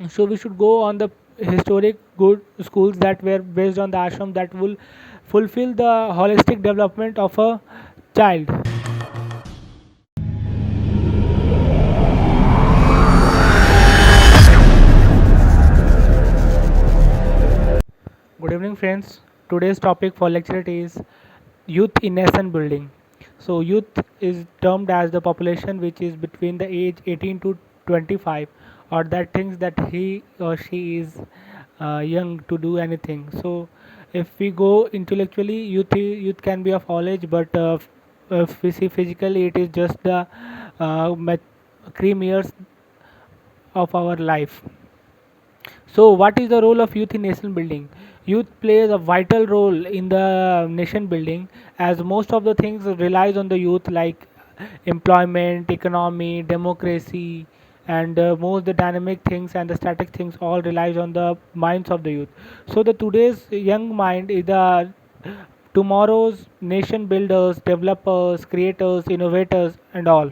So we should go on the historic good schools that were based on the ashram that will fulfill the holistic development of a child. Good evening, friends. Today's topic for lecture is youth in nation building. So, youth is termed as the population which is between the age 18 to 25, or that thinks that he or she is young to do anything. So, if we go intellectually, youth can be of all age, but if we see physically, it is just the cream years of our life. So, what is the role of youth in nation building? Youth plays a vital role in the nation building, as most of the things relies on the youth, like employment, economy, democracy, and most the dynamic things and the static things all relies on the minds of the youth. So, the today's young mind is the tomorrow's nation builders, developers, creators, innovators, and all.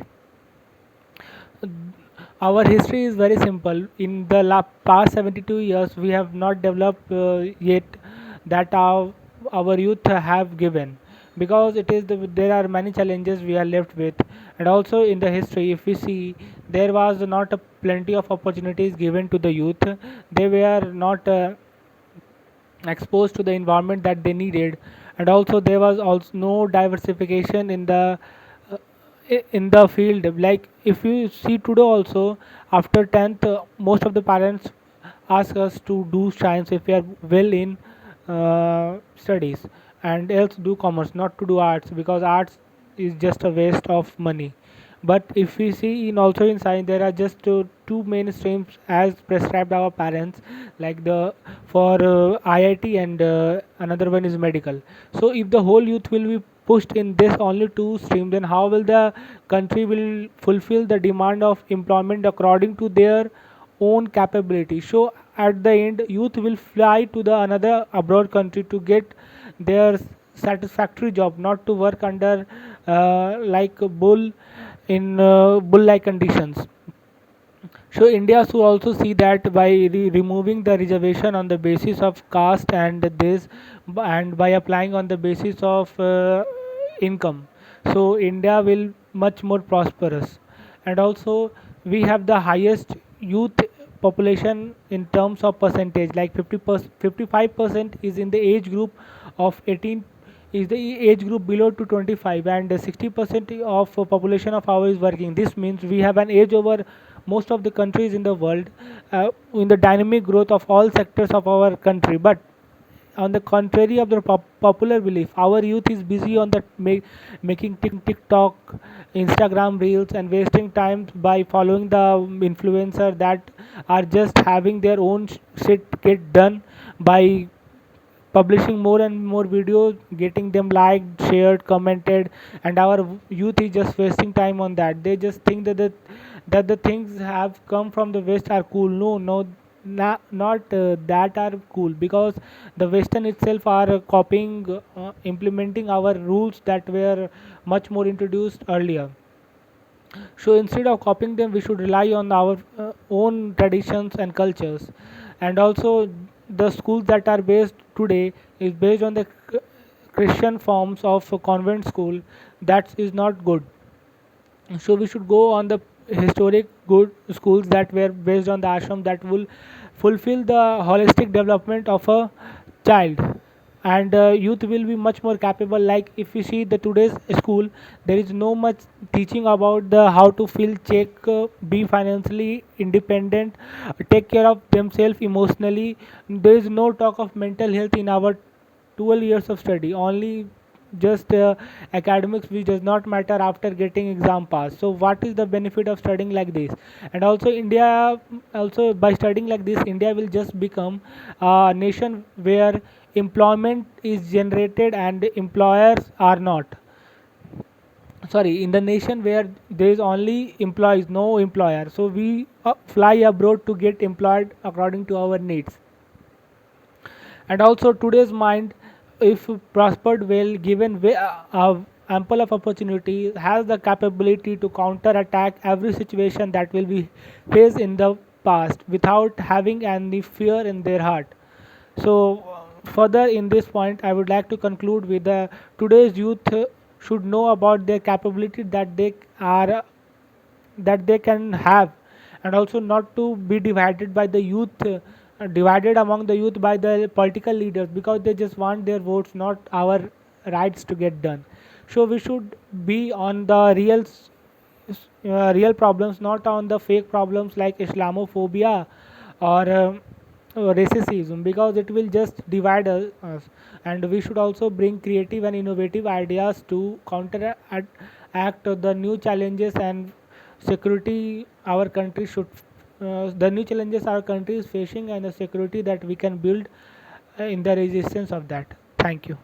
Our history is very simple. In the past 72 years, we have not developed yet that our youth have given, because there are many challenges we are left with. And also in the history, if we see, there was not a plenty of opportunities given to the youth. They were not exposed to the environment that they needed, and also there was also no diversification in uh, in the field. Like if you see today also, after 10th, most of the parents ask us to do science if we are well in studies, and else do commerce, not to do arts, because arts is just a waste of money. But if we see in also in science, there are just two main streams as prescribed our parents, like the for IIT, and another one is medical. So if the whole youth will be pushed in this only two streams, then how will the country will fulfill the demand of employment according to their own capability? So at the end, youth will fly to the another abroad country to get their satisfactory job, not to work under like a bull in bull-like conditions. So India should also see that by removing the reservation on the basis of caste and this, and by applying on the basis of income, so India will much more prosperous. And also we have the highest youth population in terms of percentage, like 55% is in the age group of 18, is the age group below to 25, and 60% of population of our is working. This means we have an age over most of the countries in the world, in the dynamic growth of all sectors of our country. But on the contrary of the popular belief, our youth is busy on the making TikTok, Instagram reels, and wasting time by following the influencer that are just having their own shit get done by publishing more and more videos, getting them liked, shared, commented, and our youth is just wasting time on that. They just think that the things have come from the West are cool. No, no, not that are cool, because the Western itself are copying, implementing our rules that were much more introduced earlier. So instead of copying them, we should rely on our own traditions and cultures. And also, the schools that are based today is based on the Christian forms of a convent school. That is not good. So we should go on the historic good schools that were based on the ashram that will fulfill the holistic development of a child. And youth will be much more capable. Like if you see the today's school, there is no much teaching about the how to feel check, be financially independent, take care of themselves emotionally. There is no talk of mental health in our 12 years of study. Only just academics, which does not matter after getting exam pass. So what is the benefit of studying like this? And also India, also by studying like this, India will just become a nation where employment is generated and employers are not, sorry, in the nation where there is only employees, no employer. So we fly abroad to get employed according to our needs. And also today's mind, if prospered well, given ample of opportunity, has the capability to counter attack every situation that will be faced in the past without having any fear in their heart. So, further in this point, I would like to conclude with the today's youth should know about their capability are that they can have, and also not to be divided by the youth, divided among the youth by the political leaders, because they just want their votes, not our rights to get done. So we should be on the real problems, not on the fake problems like Islamophobia or racism, because it will just divide us. And we should also bring creative and innovative ideas to counteract the new challenges and security our country should the new challenges our country is facing, and the security that we can build in the resistance of that. Thank you.